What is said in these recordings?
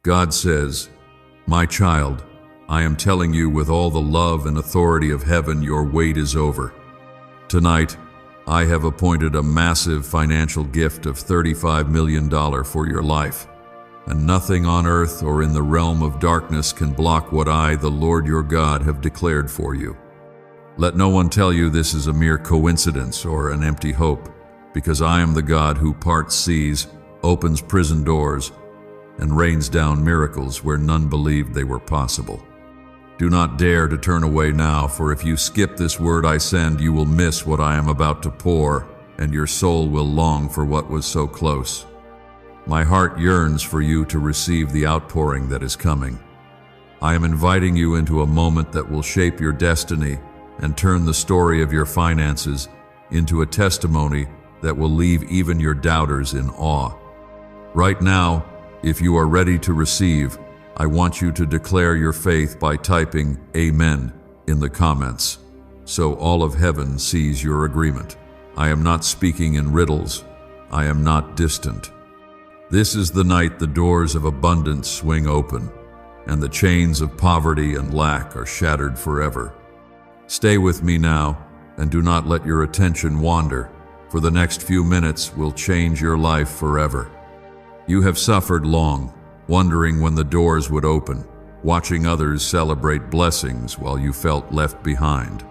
God says, "My child, I am telling you with all the love and authority of heaven, your wait is over. Tonight, I have appointed a massive financial gift of $35 million for your life, and nothing on earth or in the realm of darkness can block what I, the Lord your God, have declared for you. Let no one tell you this is a mere coincidence or an empty hope, because I am the God who parts seas, opens prison doors, and rains down miracles where none believed they were possible. Do not dare to turn away now, for if you skip this word I send, you will miss what I am about to pour, and your soul will long for what was so close. My heart yearns for you to receive the outpouring that is coming. I am inviting you into a moment that will shape your destiny and turn the story of your finances into a testimony that will leave even your doubters in awe. Right now, if you are ready to receive, I want you to declare your faith by typing Amen in the comments, so all of heaven sees your agreement. I am not speaking in riddles. I am not distant. This is the night the doors of abundance swing open, and the chains of poverty and lack are shattered forever. Stay with me now, and do not let your attention wander, for the next few minutes will change your life forever. You have suffered long, wondering when the doors would open, watching others celebrate blessings while you felt left behind.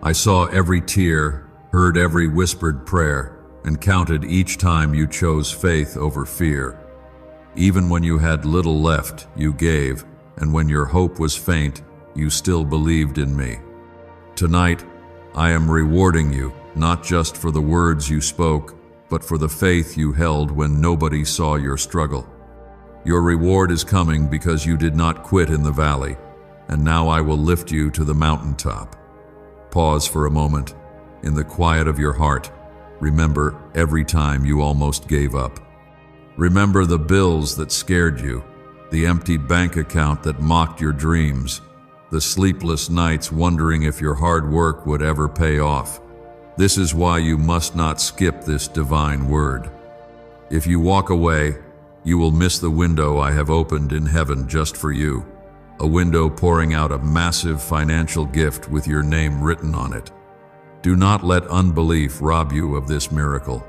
I saw every tear, heard every whispered prayer, and counted each time you chose faith over fear. Even when you had little left, you gave, and when your hope was faint, you still believed in me. Tonight, I am rewarding you, not just for the words you spoke, but for the faith you held when nobody saw your struggle. Your reward is coming because you did not quit in the valley, and now I will lift you to the mountaintop. Pause for a moment. In the quiet of your heart, remember every time you almost gave up. Remember the bills that scared you, the empty bank account that mocked your dreams, the sleepless nights wondering if your hard work would ever pay off. This is why you must not skip this divine word. If you walk away, you will miss the window I have opened in heaven just for you, a window pouring out a massive financial gift with your name written on it. Do not let unbelief rob you of this miracle.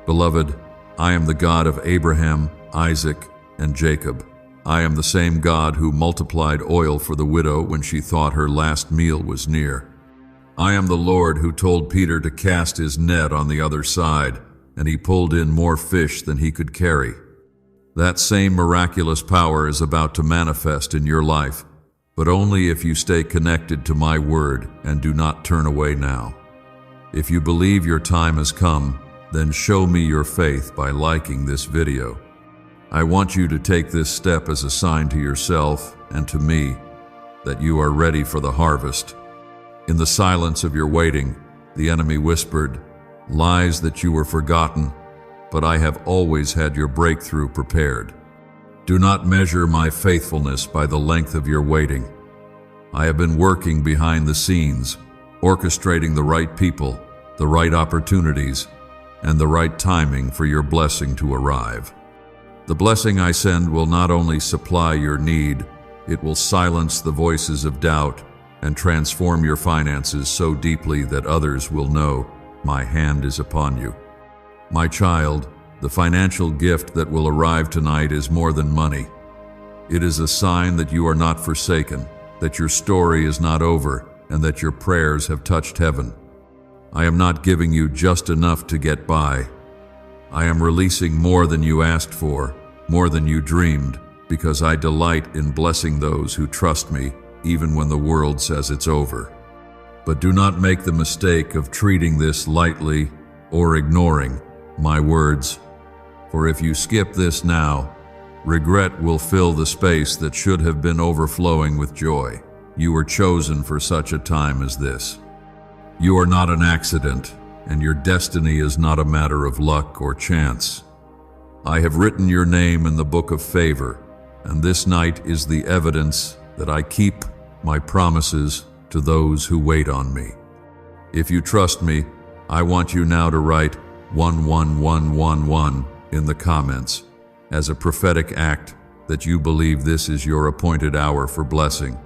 Beloved, I am the God of Abraham, Isaac, and Jacob. I am the same God who multiplied oil for the widow when she thought her last meal was near. I am the Lord who told Peter to cast his net on the other side, and he pulled in more fish than he could carry. That same miraculous power is about to manifest in your life, but only if you stay connected to my word and do not turn away now. If you believe your time has come, then show me your faith by liking this video. I want you to take this step as a sign to yourself and to me that you are ready for the harvest. In the silence of your waiting, the enemy whispered, "Lies that you were forgotten, but I have always had your breakthrough prepared." Do not measure my faithfulness by the length of your waiting. I have been working behind the scenes, orchestrating the right people, the right opportunities, and the right timing for your blessing to arrive. The blessing I send will not only supply your need, it will silence the voices of doubt and transform your finances so deeply that others will know my hand is upon you. My child, the financial gift that will arrive tonight is more than money. It is a sign that you are not forsaken, that your story is not over, and that your prayers have touched heaven. I am not giving you just enough to get by. I am releasing more than you asked for, more than you dreamed, because I delight in blessing those who trust me, even when the world says it's over. But do not make the mistake of treating this lightly or ignoring my words. For if you skip this now, regret will fill the space that should have been overflowing with joy. You were chosen for such a time as this. You are not an accident, and your destiny is not a matter of luck or chance. I have written your name in the book of favor, and this night is the evidence that I keep my promises to those who wait on me. If you trust me, I want you now to write 11111 in the comments as a prophetic act that you believe this is your appointed hour for blessing.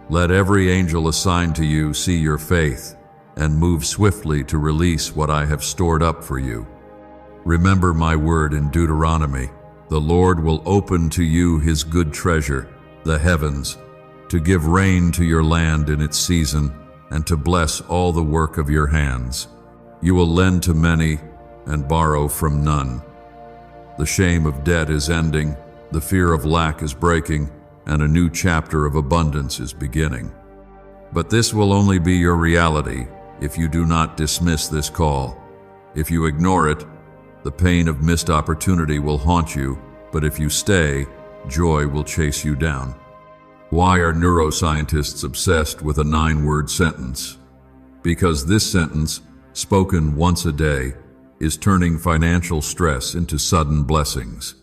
Let every angel assigned to you see your faith and move swiftly to release what I have stored up for you. Remember my word in Deuteronomy. The Lord will open to you his good treasure, the heavens, to give rain to your land in its season, and to bless all the work of your hands. You will lend to many and borrow from none. The shame of debt is ending, the fear of lack is breaking, and a new chapter of abundance is beginning. But this will only be your reality if you do not dismiss this call. If you ignore it, the pain of missed opportunity will haunt you, but if you stay, joy will chase you down. Why are neuroscientists obsessed with a 9-word sentence? Because this sentence, spoken once a day, is turning financial stress into sudden blessings.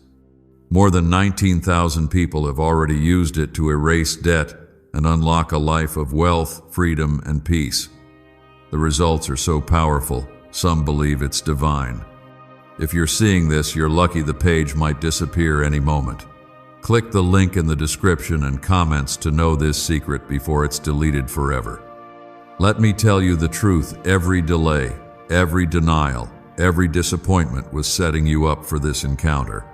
More than 19,000 people have already used it to erase debt and unlock a life of wealth, freedom, and peace. The results are so powerful, some believe it's divine. If you're seeing this, you're lucky the page might disappear any moment. Click the link in the description and comments to know this secret before it's deleted forever. Let me tell you the truth, every delay, every denial, every disappointment was setting you up for this encounter.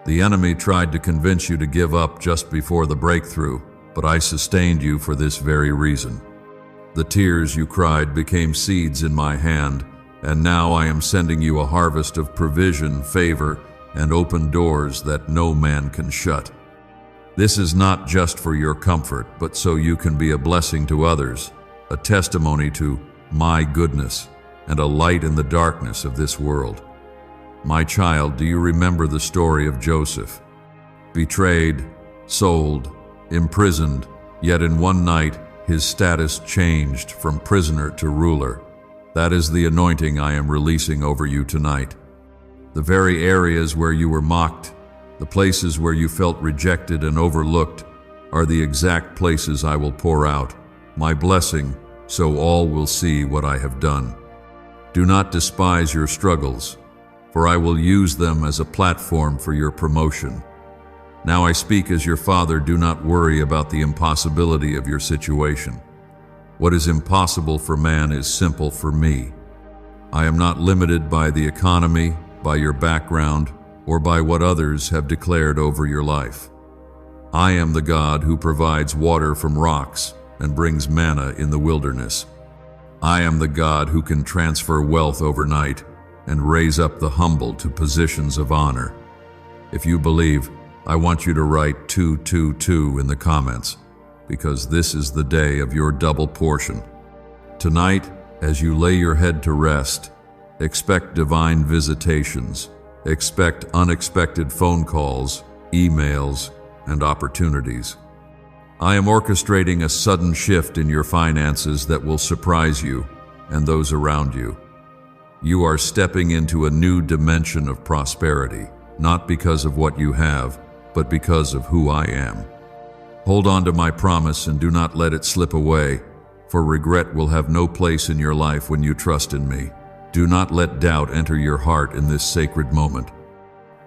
The enemy tried to convince you to give up just before the breakthrough, but I sustained you for this very reason. The tears you cried became seeds in my hand, and now I am sending you a harvest of provision, favor, and open doors that no man can shut. This is not just for your comfort, but so you can be a blessing to others, a testimony to my goodness, and a light in the darkness of this world. My child, do you remember the story of Joseph? Betrayed, sold, imprisoned, yet in one night his status changed from prisoner to ruler. That is the anointing I am releasing over you tonight. The very areas where you were mocked, the places where you felt rejected and overlooked, are the exact places I will pour out my blessing, so all will see what I have done. Do not despise your struggles, for I will use them as a platform for your promotion. Now I speak as your father. Do not worry about the impossibility of your situation. What is impossible for man is simple for me. I am not limited by the economy, by your background, or by what others have declared over your life. I am the God who provides water from rocks and brings manna in the wilderness. I am the God who can transfer wealth overnight and raise up the humble to positions of honor. If you believe, I want you to write 222 in the comments, because this is the day of your double portion. Tonight, as you lay your head to rest, expect divine visitations, expect unexpected phone calls, emails, and opportunities. I am orchestrating a sudden shift in your finances that will surprise you and those around you. You are stepping into a new dimension of prosperity, not because of what you have, but because of who I am. Hold on to my promise and do not let it slip away, for regret will have no place in your life when you trust in me. Do not let doubt enter your heart in this sacred moment.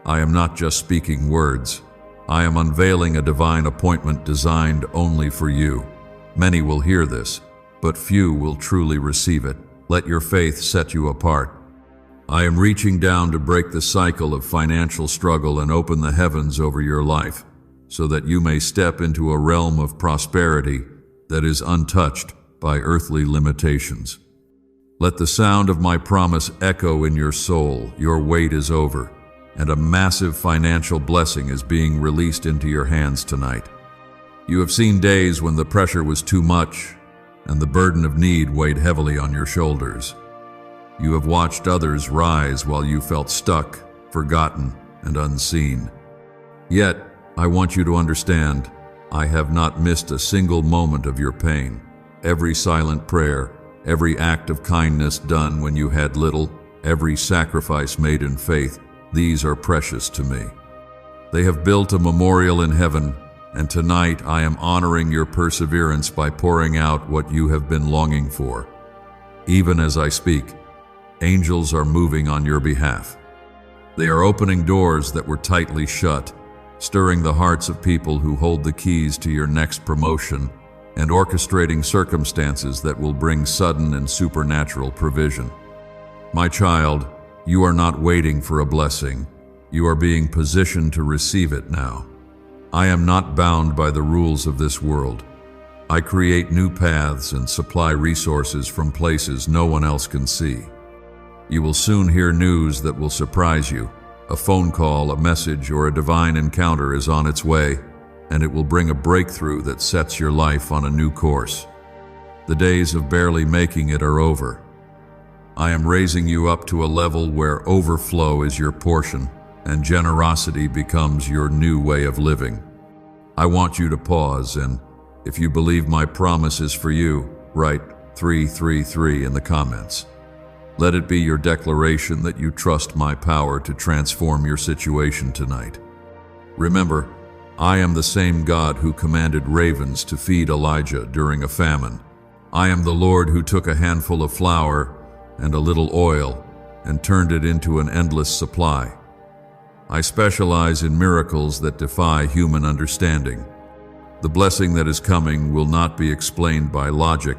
I am not just speaking words. I am unveiling a divine appointment designed only for you. Many will hear this, but few will truly receive it. Let your faith set you apart. I am reaching down to break the cycle of financial struggle and open the heavens over your life, so that you may step into a realm of prosperity that is untouched by earthly limitations. Let the sound of my promise echo in your soul. Your wait is over, and a massive financial blessing is being released into your hands tonight. You have seen days when the pressure was too much, and the burden of need weighed heavily on your shoulders. You have watched others rise while you felt stuck, forgotten, and unseen. Yet, I want you to understand, I have not missed a single moment of your pain. Every silent prayer, every act of kindness done when you had little, every sacrifice made in faith, these are precious to me. They have built a memorial in heaven, and tonight I am honoring your perseverance by pouring out what you have been longing for. Even as I speak, angels are moving on your behalf. They are opening doors that were tightly shut, stirring the hearts of people who hold the keys to your next promotion, and orchestrating circumstances that will bring sudden and supernatural provision. My child, you are not waiting for a blessing. You are being positioned to receive it now. I am not bound by the rules of this world. I create new paths and supply resources from places no one else can see. You will soon hear news that will surprise you. A phone call, a message, or a divine encounter is on its way, and it will bring a breakthrough that sets your life on a new course. The days of barely making it are over. I am raising you up to a level where overflow is your portion, and generosity becomes your new way of living. I want you to pause, and if you believe my promise is for you, write 333 in the comments. Let it be your declaration that you trust my power to transform your situation tonight. Remember, I am the same God who commanded ravens to feed Elijah during a famine. I am the Lord who took a handful of flour and a little oil and turned it into an endless supply. I specialize in miracles that defy human understanding. The blessing that is coming will not be explained by logic,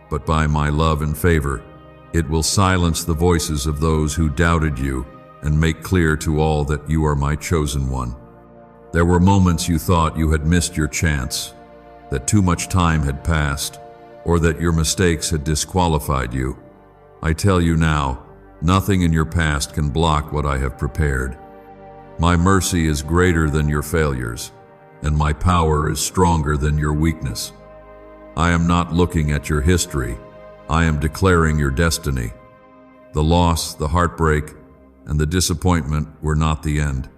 but by my love and favor. It will silence the voices of those who doubted you and make clear to all that you are my chosen one. There were moments you thought you had missed your chance, that too much time had passed, or that your mistakes had disqualified you. I tell you now, nothing in your past can block what I have prepared. My mercy is greater than your failures, and my power is stronger than your weakness. I am not looking at your history. I am declaring your destiny. The loss, the heartbreak, and the disappointment were not the end.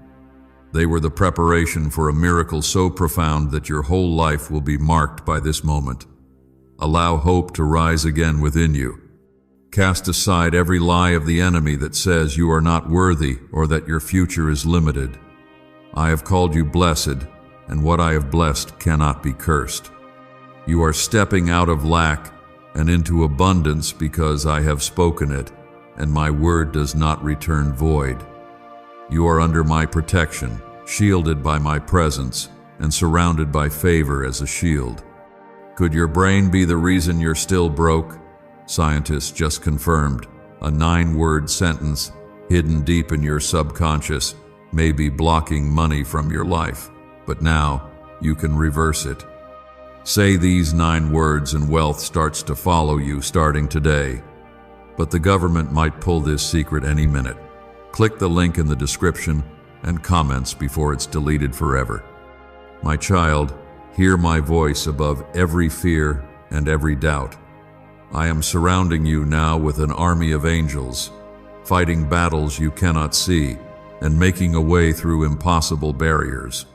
They were the preparation for a miracle so profound that your whole life will be marked by this moment. Allow hope to rise again within you. Cast aside every lie of the enemy that says you are not worthy or that your future is limited. I have called you blessed, and what I have blessed cannot be cursed. You are stepping out of lack and into abundance because I have spoken it, and my word does not return void. You are under my protection, shielded by my presence, and surrounded by favor as a shield. Could your brain be the reason you're still broke? Scientists just confirmed a 9-word sentence hidden deep in your subconscious may be blocking money from your life, but now you can reverse it. Say these 9 words and wealth starts to follow you starting today. But the government might pull this secret any minute. Click the link in the description and comments before it's deleted forever. My child, hear my voice above every fear and every doubt. I am surrounding you now with an army of angels, fighting battles you cannot see and making a way through impossible barriers.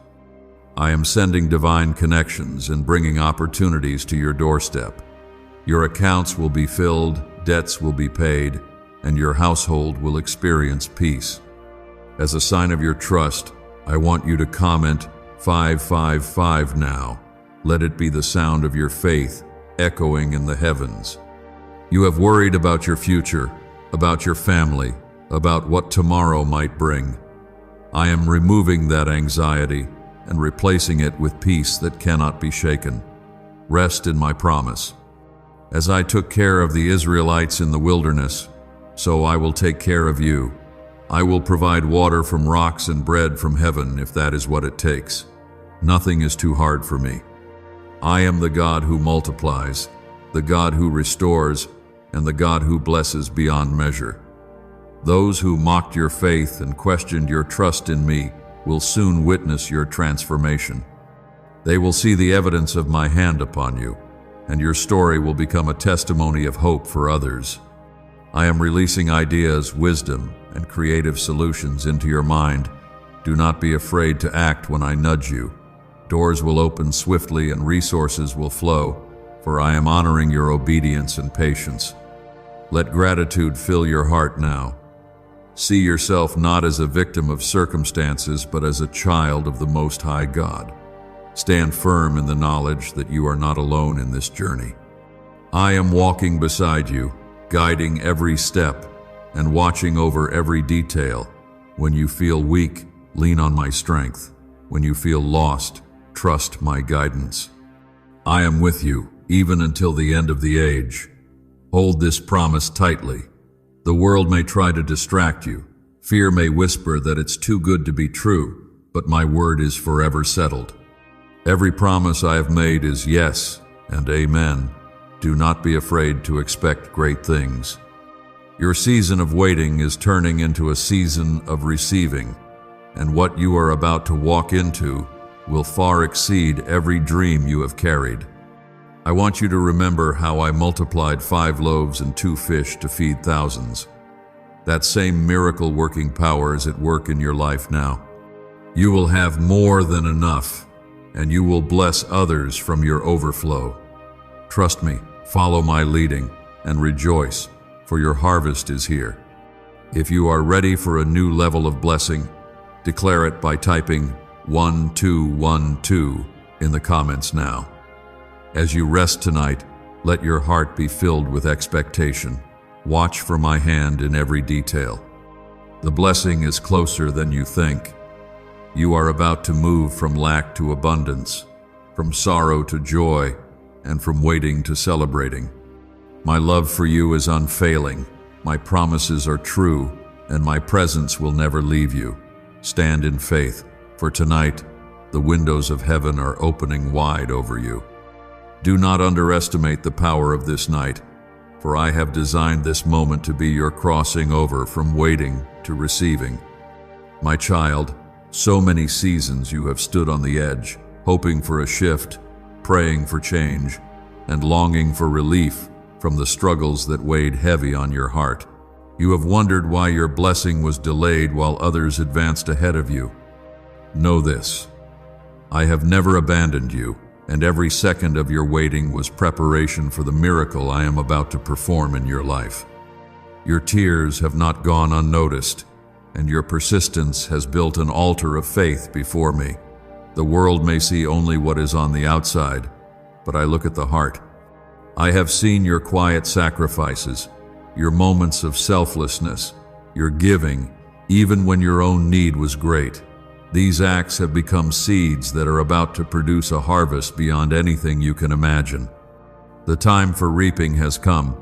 I am sending divine connections and bringing opportunities to your doorstep. Your accounts will be filled, debts will be paid, and your household will experience peace. As a sign of your trust, I want you to comment 555 now. Let it be the sound of your faith echoing in the heavens. You have worried about your future, about your family, about what tomorrow might bring. I am removing that anxiety and replacing it with peace that cannot be shaken. Rest in my promise. As I took care of the Israelites in the wilderness, so I will take care of you. I will provide water from rocks and bread from heaven if that is what it takes. Nothing is too hard for me. I am the God who multiplies, the God who restores, and the God who blesses beyond measure. Those who mocked your faith and questioned your trust in me will soon witness your transformation. They will see the evidence of my hand upon you, and your story will become a testimony of hope for others. I am releasing ideas, wisdom, and creative solutions into your mind. Do not be afraid to act when I nudge you. Doors will open swiftly and resources will flow, for I am honoring your obedience and patience. Let gratitude fill your heart now. See yourself not as a victim of circumstances, but as a child of the Most High God. Stand firm in the knowledge that you are not alone in this journey. I am walking beside you, guiding every step and watching over every detail. When you feel weak, lean on my strength. When you feel lost, trust my guidance. I am with you, even until the end of the age. Hold this promise tightly. The world may try to distract you. Fear may whisper that it's too good to be true, but my word is forever settled. Every promise I have made is yes and amen. Do not be afraid to expect great things. Your season of waiting is turning into a season of receiving, and what you are about to walk into will far exceed every dream you have carried. I want you to remember how I multiplied 5 loaves and 2 fish to feed thousands. That same miracle-working power is at work in your life now. You will have more than enough, and you will bless others from your overflow. Trust me, follow my leading, and rejoice, for your harvest is here. If you are ready for a new level of blessing, declare it by typing 1212 in the comments now. As you rest tonight, let your heart be filled with expectation. Watch for my hand in every detail. The blessing is closer than you think. You are about to move from lack to abundance, from sorrow to joy, and from waiting to celebrating. My love for you is unfailing. My promises are true, and my presence will never leave you. Stand in faith, for tonight, the windows of heaven are opening wide over you. Do not underestimate the power of this night, for I have designed this moment to be your crossing over from waiting to receiving. My child, so many seasons you have stood on the edge, hoping for a shift, praying for change, and longing for relief from the struggles that weighed heavy on your heart. You have wondered why your blessing was delayed while others advanced ahead of you. Know this: I have never abandoned you, and every second of your waiting was preparation for the miracle I am about to perform in your life. Your tears have not gone unnoticed, and your persistence has built an altar of faith before me. The world may see only what is on the outside, but I look at the heart. I have seen your quiet sacrifices, your moments of selflessness, your giving, even when your own need was great. These acts have become seeds that are about to produce a harvest beyond anything you can imagine. The time for reaping has come,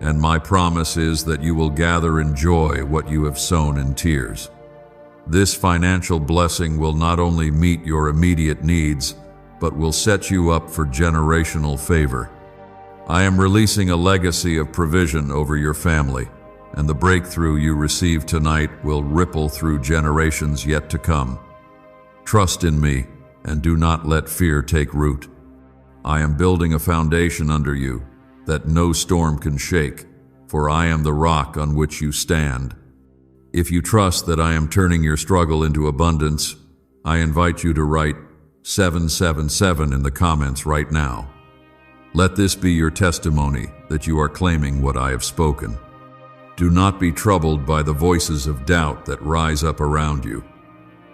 and my promise is that you will gather in joy what you have sown in tears. This financial blessing will not only meet your immediate needs, but will set you up for generational favor. I am releasing a legacy of provision over your family, and the breakthrough you receive tonight will ripple through generations yet to come. Trust in me, and do not let fear take root. I am building a foundation under you that no storm can shake, for I am the rock on which you stand. If you trust that I am turning your struggle into abundance, I invite you to write 777 in the comments right now. Let this be your testimony that you are claiming what I have spoken. Do not be troubled by the voices of doubt that rise up around you.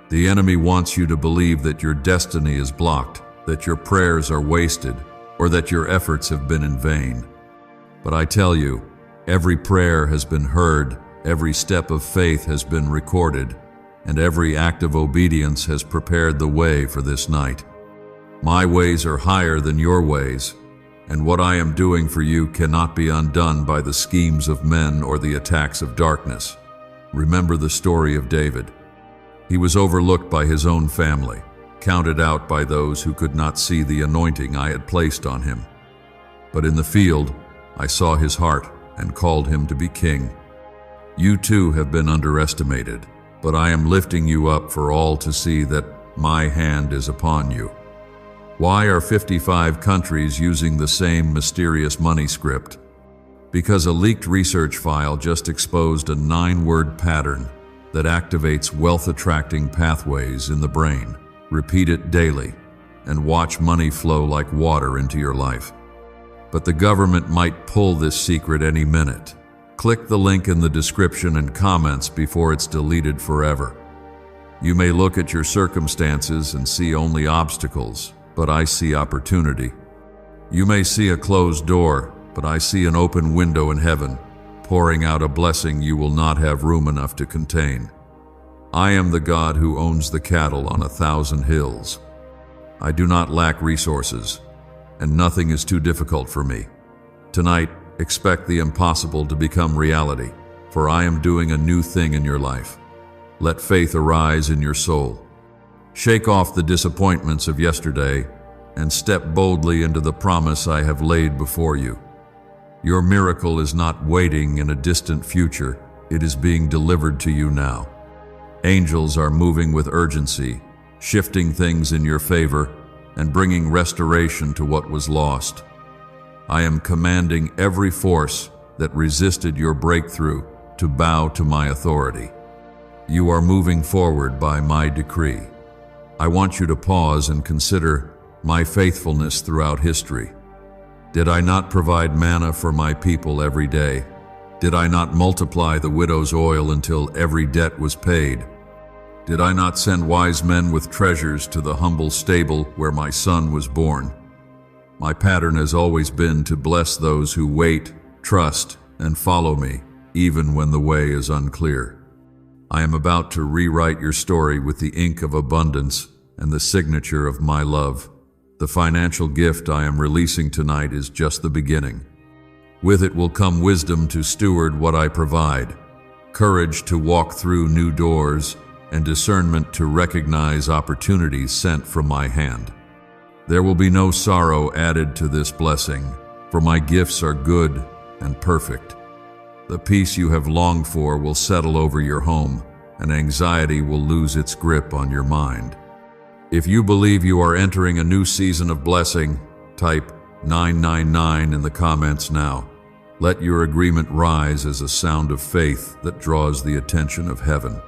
The enemy wants you to believe that your destiny is blocked, that your prayers are wasted, or that your efforts have been in vain. But I tell you, every prayer has been heard, every step of faith has been recorded, and every act of obedience has prepared the way for this night. My ways are higher than your ways, and what I am doing for you cannot be undone by the schemes of men or the attacks of darkness. Remember the story of David. He was overlooked by his own family, counted out by those who could not see the anointing I had placed on him. But in the field, I saw his heart and called him to be king. You too have been underestimated, but I am lifting you up for all to see that my hand is upon you. Why are 55 countries using the same mysterious money script? Because a leaked research file just exposed a 9-word pattern that activates wealth-attracting pathways in the brain. Repeat it daily, and watch money flow like water into your life. But the government might pull this secret any minute. Click the link in the description and comments before it's deleted forever. You may look at your circumstances and see only obstacles, but I see opportunity. You may see a closed door, but I see an open window in heaven, pouring out a blessing you will not have room enough to contain. I am the God who owns the cattle on 1,000 hills. I do not lack resources, and nothing is too difficult for me. Tonight, expect the impossible to become reality, for I am doing a new thing in your life. Let faith arise in your soul. Shake off the disappointments of yesterday and step boldly into the promise I have laid before you. Your miracle is not waiting in a distant future, it is being delivered to you now. Angels are moving with urgency, shifting things in your favor and bringing restoration to what was lost. I am commanding every force that resisted your breakthrough to bow to my authority. You are moving forward by my decree. I want you to pause and consider my faithfulness throughout history. Did I not provide manna for my people every day? Did I not multiply the widow's oil until every debt was paid? Did I not send wise men with treasures to the humble stable where my son was born? My pattern has always been to bless those who wait, trust, and follow me, even when the way is unclear. I am about to rewrite your story with the ink of abundance and the signature of my love. The financial gift I am releasing tonight is just the beginning. With it will come wisdom to steward what I provide, courage to walk through new doors, and discernment to recognize opportunities sent from my hand. There will be no sorrow added to this blessing, for my gifts are good and perfect. The peace you have longed for will settle over your home, and anxiety will lose its grip on your mind. If you believe you are entering a new season of blessing, type 999 in the comments now. Let your agreement rise as a sound of faith that draws the attention of heaven.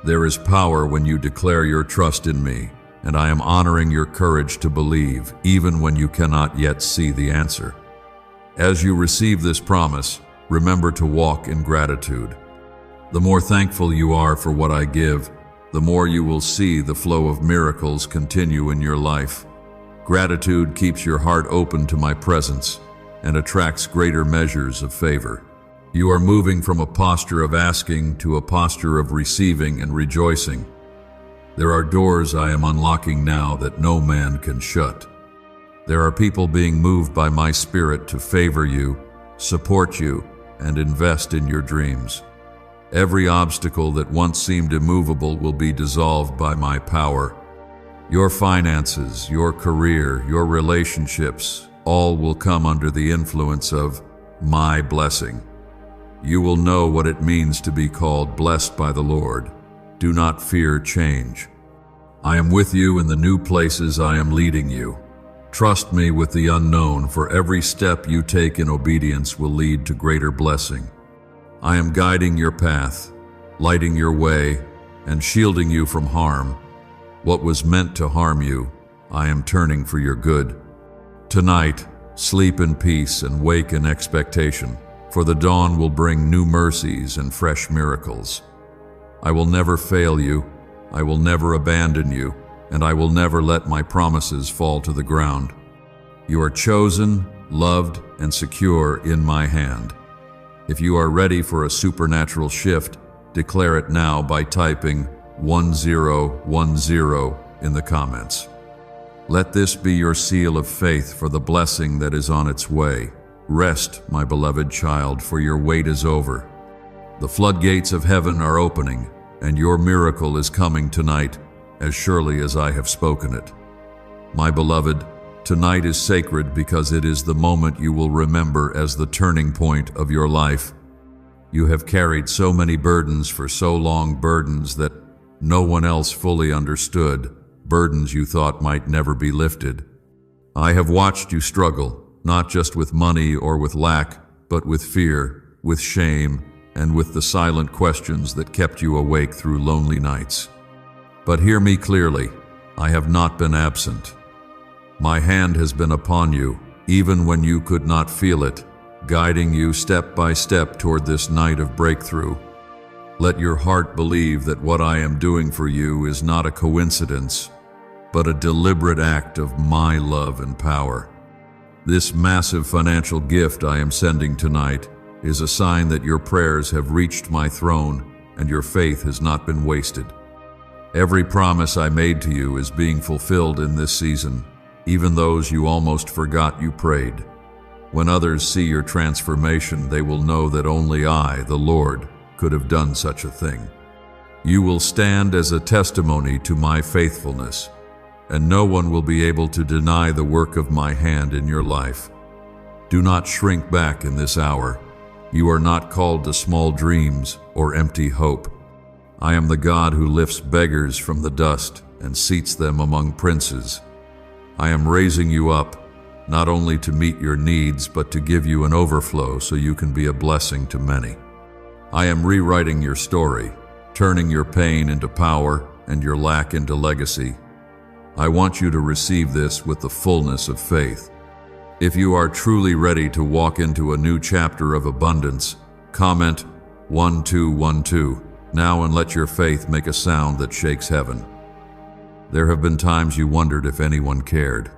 There is power when you declare your trust in me, and I am honoring your courage to believe, even when you cannot yet see the answer. As you receive this promise, remember to walk in gratitude. The more thankful you are for what I give, the more you will see the flow of miracles continue in your life. Gratitude keeps your heart open to my presence and attracts greater measures of favor. You are moving from a posture of asking to a posture of receiving and rejoicing. There are doors I am unlocking now that no man can shut. There are people being moved by my spirit to favor you, support you, and invest in your dreams. Every obstacle that once seemed immovable will be dissolved by my power. Your finances, your career, your relationships, all will come under the influence of my blessing. You will know what it means to be called blessed by the Lord. Do not fear change. I am with you in the new places I am leading you. Trust me with the unknown, for every step you take in obedience will lead to greater blessing. I am guiding your path, lighting your way, and shielding you from harm. What was meant to harm you, I am turning for your good. Tonight, sleep in peace and wake in expectation, for the dawn will bring new mercies and fresh miracles. I will never fail you, I will never abandon you, and I will never let my promises fall to the ground. You are chosen, loved, and secure in my hand. If you are ready for a supernatural shift, declare it now by typing 1010 in the comments. Let this be your seal of faith for the blessing that is on its way. Rest, my beloved child, for your wait is over. The floodgates of heaven are opening, and your miracle is coming tonight, as surely as I have spoken it. My beloved, tonight is sacred because it is the moment you will remember as the turning point of your life. You have carried so many burdens for so long, burdens that no one else fully understood, burdens you thought might never be lifted. I have watched you struggle, not just with money or with lack, but with fear, with shame, and with the silent questions that kept you awake through lonely nights. But hear me clearly, I have not been absent. My hand has been upon you, even when you could not feel it, guiding you step by step toward this night of breakthrough. Let your heart believe that what I am doing for you is not a coincidence, but a deliberate act of my love and power. This massive financial gift I am sending tonight is a sign that your prayers have reached my throne and your faith has not been wasted. Every promise I made to you is being fulfilled in this season, even those you almost forgot you prayed. When others see your transformation, they will know that only I, the Lord, could have done such a thing. You will stand as a testimony to my faithfulness, and no one will be able to deny the work of my hand in your life. Do not shrink back in this hour. You are not called to small dreams or empty hope. I am the God who lifts beggars from the dust and seats them among princes. I am raising you up, not only to meet your needs, but to give you an overflow so you can be a blessing to many. I am rewriting your story, turning your pain into power and your lack into legacy. I want you to receive this with the fullness of faith. If you are truly ready to walk into a new chapter of abundance, comment 1212 now and let your faith make a sound that shakes heaven. There have been times you wondered if anyone cared.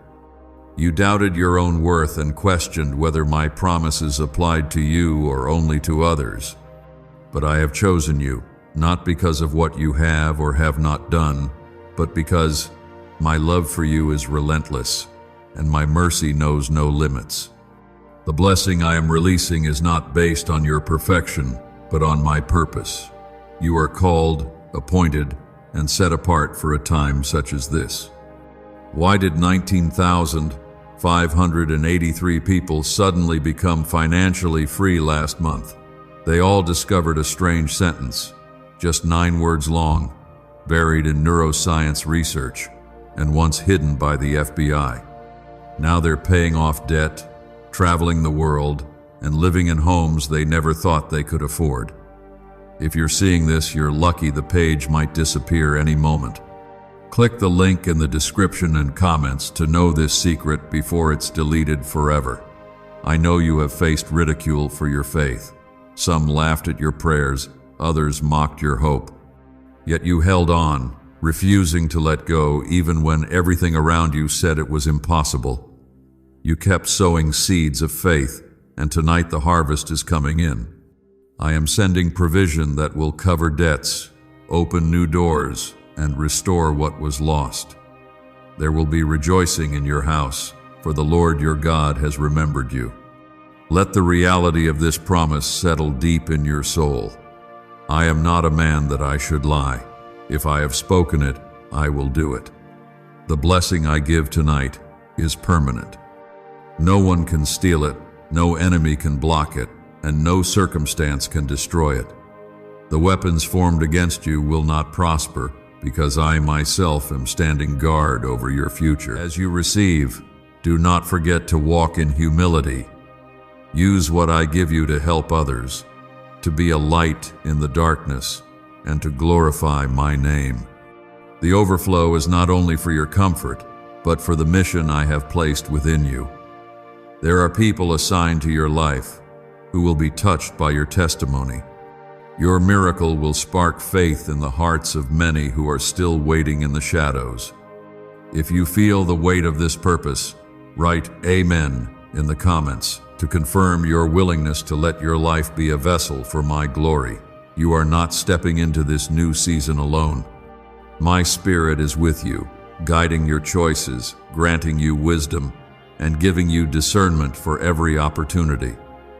You doubted your own worth and questioned whether my promises applied to you or only to others. But I have chosen you, not because of what you have or have not done, but because my love for you is relentless, and my mercy knows no limits. The blessing I am releasing is not based on your perfection, but on my purpose. You are called, appointed, and set apart for a time such as this. Why did 19,583 people suddenly become financially free last month? They all discovered a strange sentence, just 9 words long, buried in neuroscience research, and once hidden by the FBI. Now they're paying off debt, traveling the world, and living in homes they never thought they could afford. If you're seeing this, you're lucky. The page might disappear any moment. Click the link in the description and comments to know this secret before it's deleted forever. I know you have faced ridicule for your faith. Some laughed at your prayers, others mocked your hope. Yet you held on, refusing to let go even when everything around you said it was impossible. You kept sowing seeds of faith, and tonight the harvest is coming in. I am sending provision that will cover debts, open new doors, and restore what was lost. There will be rejoicing in your house, for the Lord your God has remembered you. Let the reality of this promise settle deep in your soul. I am not a man that I should lie. If I have spoken it, I will do it. The blessing I give tonight is permanent. No one can steal it, no enemy can block it, and no circumstance can destroy it. The weapons formed against you will not prosper, because I myself am standing guard over your future. As you receive, do not forget to walk in humility. Use what I give you to help others, to be a light in the darkness, and to glorify my name. The overflow is not only for your comfort, but for the mission I have placed within you. There are people assigned to your life who will be touched by your testimony. Your miracle will spark faith in the hearts of many who are still waiting in the shadows. If you feel the weight of this purpose, write Amen in the comments to confirm your willingness to let your life be a vessel for my glory. You are not stepping into this new season alone. My Spirit is with you, guiding your choices, granting you wisdom, and giving you discernment for every opportunity.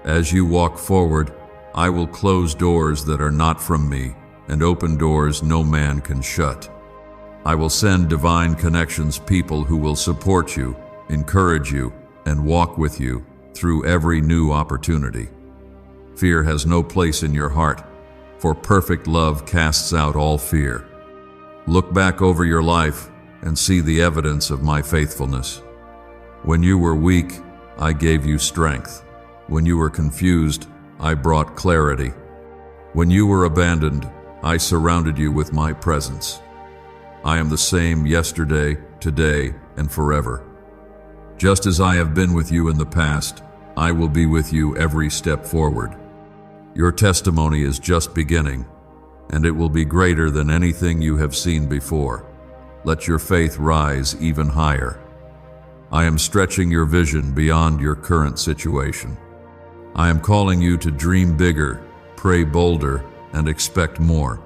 As you walk forward, I will close doors that are not from me and open doors no man can shut. I will send divine connections, people who will support you, encourage you, and walk with you through every new opportunity. Fear has no place in your heart, for perfect love casts out all fear. Look back over your life and see the evidence of my faithfulness. When you were weak, I gave you strength. When you were confused, I brought clarity. When you were abandoned, I surrounded you with my presence. I am the same yesterday, today, and forever. Just as I have been with you in the past, I will be with you every step forward. Your testimony is just beginning, and it will be greater than anything you have seen before. Let your faith rise even higher. I am stretching your vision beyond your current situation. I am calling you to dream bigger, pray bolder, and expect more.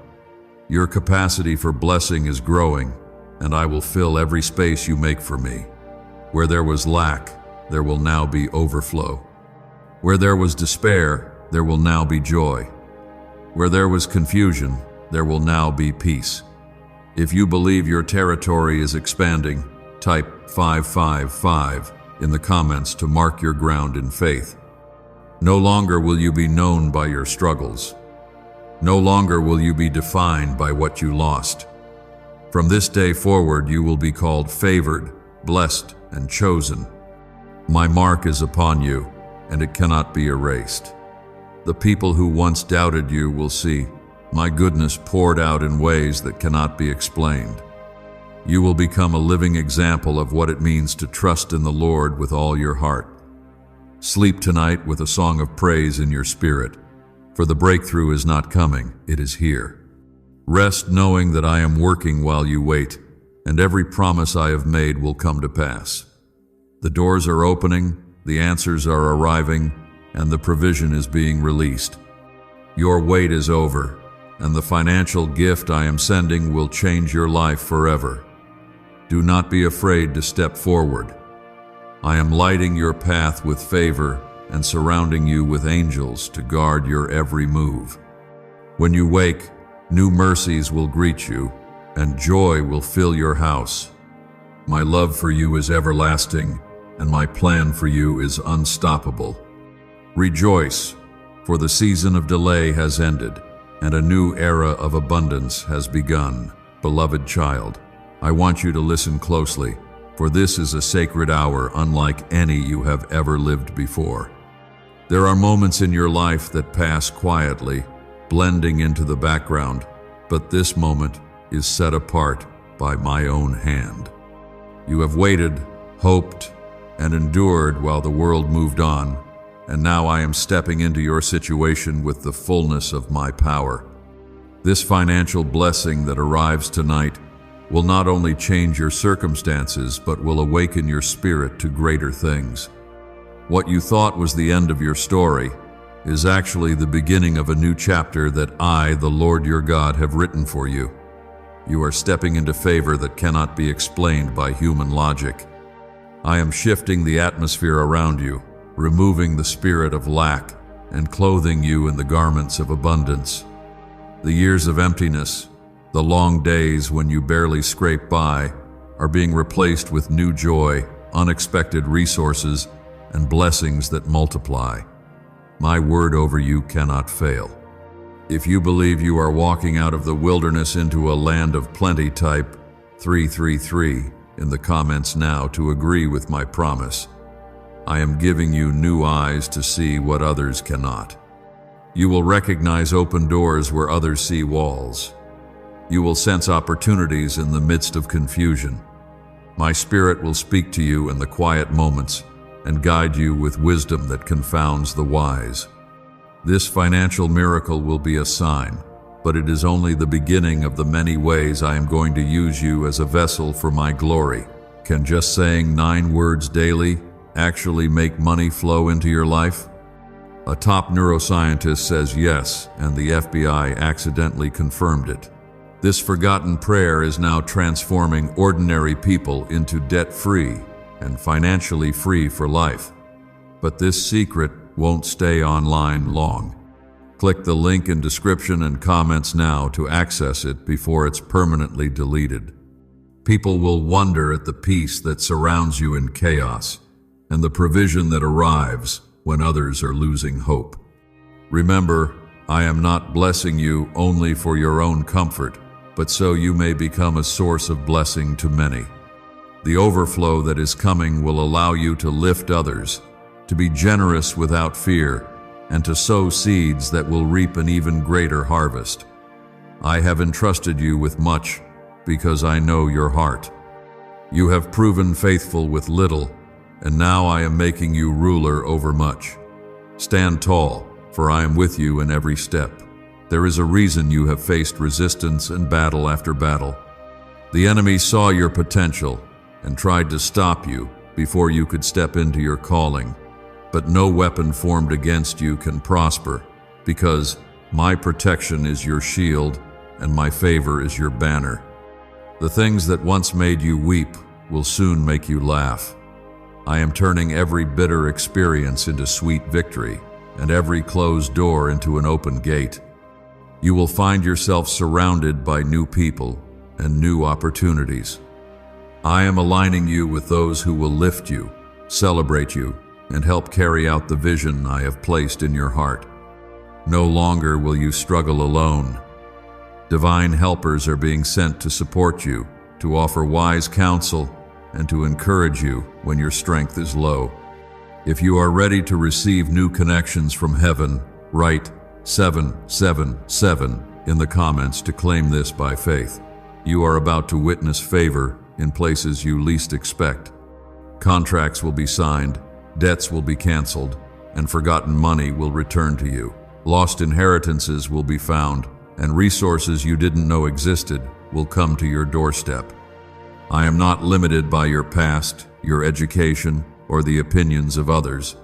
Your capacity for blessing is growing, and I will fill every space you make for me. Where there was lack, there will now be overflow. Where there was despair, there will now be joy. Where there was confusion, there will now be peace. If you believe your territory is expanding, type 555 in the comments to mark your ground in faith. No longer will you be known by your struggles. No longer will you be defined by what you lost. From this day forward, you will be called favored, blessed, and chosen. My mark is upon you, and it cannot be erased. The people who once doubted you will see my goodness poured out in ways that cannot be explained. You will become a living example of what it means to trust in the Lord with all your heart. Sleep tonight with a song of praise in your spirit, for the breakthrough is not coming, it is here. Rest knowing that I am working while you wait, and every promise I have made will come to pass. The doors are opening, the answers are arriving, and the provision is being released. Your wait is over, and the financial gift I am sending will change your life forever. Do not be afraid to step forward. I am lighting your path with favor and surrounding you with angels to guard your every move. When you wake, new mercies will greet you, and joy will fill your house. My love for you is everlasting, and my plan for you is unstoppable. Rejoice, for the season of delay has ended, and a new era of abundance has begun. Beloved child, I want you to listen closely, for this is a sacred hour unlike any you have ever lived before. There are moments in your life that pass quietly, blending into the background, but this moment is set apart by my own hand. You have waited, hoped, and endured while the world moved on, and now I am stepping into your situation with the fullness of my power. This financial blessing that arrives tonight will not only change your circumstances, but will awaken your spirit to greater things. What you thought was the end of your story is actually the beginning of a new chapter that I, the Lord your God, have written for you. You are stepping into favor that cannot be explained by human logic. I am shifting the atmosphere around you, removing the spirit of lack and clothing you in the garments of abundance. The years of emptiness, the long days when you barely scrape by, are being replaced with new joy, unexpected resources, and blessings that multiply. My word over you cannot fail. If you believe you are walking out of the wilderness into a land of plenty, type 333 in the comments now to agree with my promise. I am giving you new eyes to see what others cannot. You will recognize open doors where others see walls. You will sense opportunities in the midst of confusion. My spirit will speak to you in the quiet moments and guide you with wisdom that confounds the wise. This financial miracle will be a sign, but it is only the beginning of the many ways I am going to use you as a vessel for my glory. Can just saying 9 words daily actually make money flow into your life? A top neuroscientist says yes, and the FBI accidentally confirmed it. This forgotten prayer is now transforming ordinary people into debt-free and financially free for life. But this secret won't stay online long. Click the link in description and comments now to access it before it's permanently deleted. People will wonder at the peace that surrounds you in chaos and the provision that arrives when others are losing hope. Remember, I am not blessing you only for your own comfort, but so you may become a source of blessing to many. The overflow that is coming will allow you to lift others, to be generous without fear, and to sow seeds that will reap an even greater harvest. I have entrusted you with much because I know your heart. You have proven faithful with little, and now I am making you ruler over much. Stand tall, for I am with you in every step. There is a reason you have faced resistance and battle after battle. The enemy saw your potential and tried to stop you before you could step into your calling. But no weapon formed against you can prosper, because My protection is your shield, and my favor is your banner. The things that once made you weep will soon make you laugh. I am turning every bitter experience into sweet victory, and every closed door into an open gate. You will find yourself surrounded by new people and new opportunities. I am aligning you with those who will lift you, celebrate you, and help carry out the vision I have placed in your heart. No longer will you struggle alone. Divine helpers are being sent to support you, to offer wise counsel, and to encourage you when your strength is low. If you are ready to receive new connections from heaven, write 777 in the comments to claim this by faith. You are about to witness favor in places you least expect. Contracts will be signed, debts will be canceled, and forgotten money will return to you. Lost inheritances will be found, and resources you didn't know existed will come to your doorstep. I am not limited by your past, your education, or the opinions of others.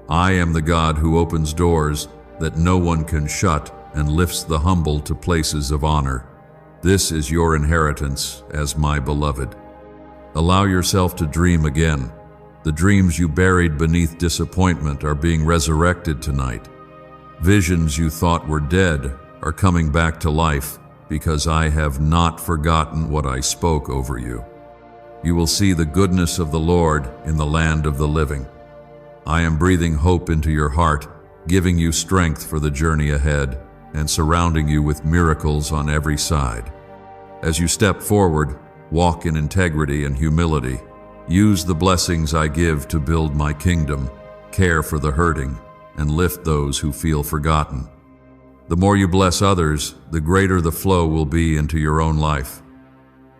I am the God who opens doors that no one can shut and lifts the humble to places of honor. This is your inheritance as my beloved. Allow yourself to dream again. The dreams you buried beneath disappointment are being resurrected tonight. Visions you thought were dead are coming back to life because I have not forgotten what I spoke over you. You will see the goodness of the Lord in the land of the living. I am breathing hope into your heart, giving you strength for the journey ahead, and surrounding you with miracles on every side. As you step forward, walk in integrity and humility. Use the blessings I give to build my kingdom, care for the hurting, and lift those who feel forgotten. The more you bless others, the greater the flow will be into your own life.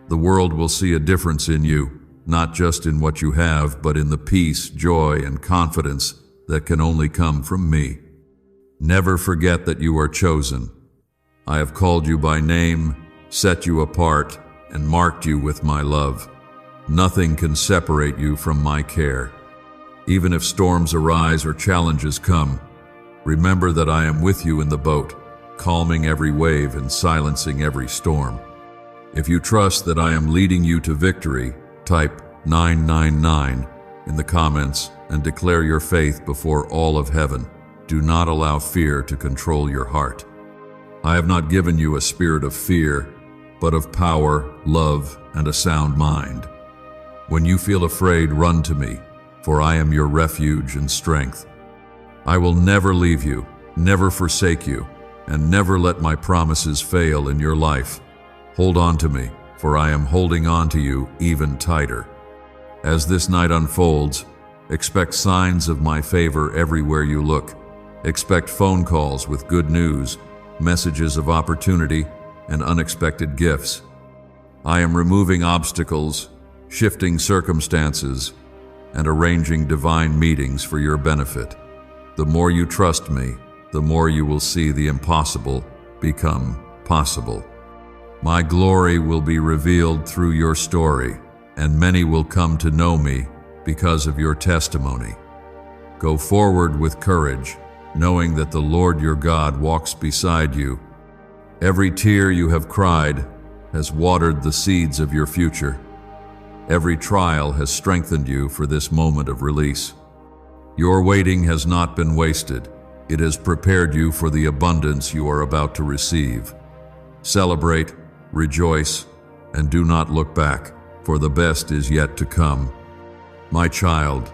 The world will see a difference in you, not just in what you have, but in the peace, joy, and confidence that can only come from me. Never forget that you are chosen. I have called you by name, set you apart, and marked you with my love. Nothing can separate you from my care. Even if storms arise or challenges come, remember that I am with you in the boat, calming every wave and silencing every storm. If you trust that I am leading you to victory, type 999 in the comments and declare your faith before all of heaven. Do not allow fear to control your heart. I have not given you a spirit of fear, but of power, love, and a sound mind. When you feel afraid, run to me, for I am your refuge and strength. I will never leave you, never forsake you, and never let my promises fail in your life. Hold on to me, for I am holding on to you even tighter. As this night unfolds, expect signs of my favor everywhere you look. Expect phone calls with good news, messages of opportunity, and unexpected gifts. I am removing obstacles, shifting circumstances, and arranging divine meetings for your benefit. The more you trust me, the more you will see the impossible become possible. My glory will be revealed through your story, and many will come to know me because of your testimony. Go forward with courage, knowing that the Lord your God walks beside you. Every tear you have cried has watered the seeds of your future. Every trial has strengthened you for this moment of release. Your waiting has not been wasted. It has prepared you for the abundance you are about to receive. Celebrate, rejoice, and do not look back, for the best is yet to come. My child,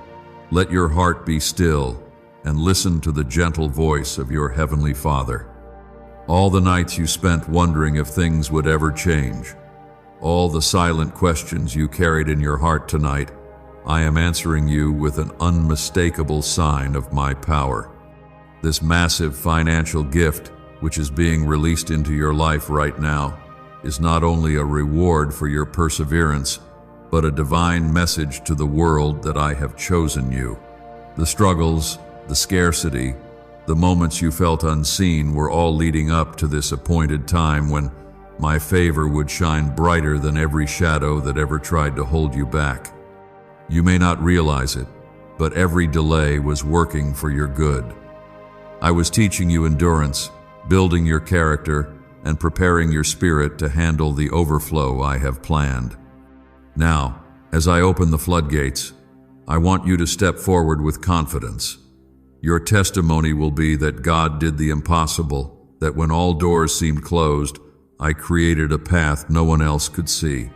let your heart be still and listen to the gentle voice of your heavenly Father. All the nights you spent wondering if things would ever change, all the silent questions you carried in your heart tonight, I am answering you with an unmistakable sign of my power. This massive financial gift, which is being released into your life right now, is not only a reward for your perseverance, but a divine message to the world that I have chosen you. The struggles, the scarcity, the moments you felt unseen were all leading up to this appointed time when my favor would shine brighter than every shadow that ever tried to hold you back. You may not realize it, but every delay was working for your good. I was teaching you endurance, building your character, and preparing your spirit to handle the overflow I have planned. Now, as I open the floodgates, I want you to step forward with confidence. Your testimony will be that God did the impossible, that when all doors seemed closed, I created a path no one else could see.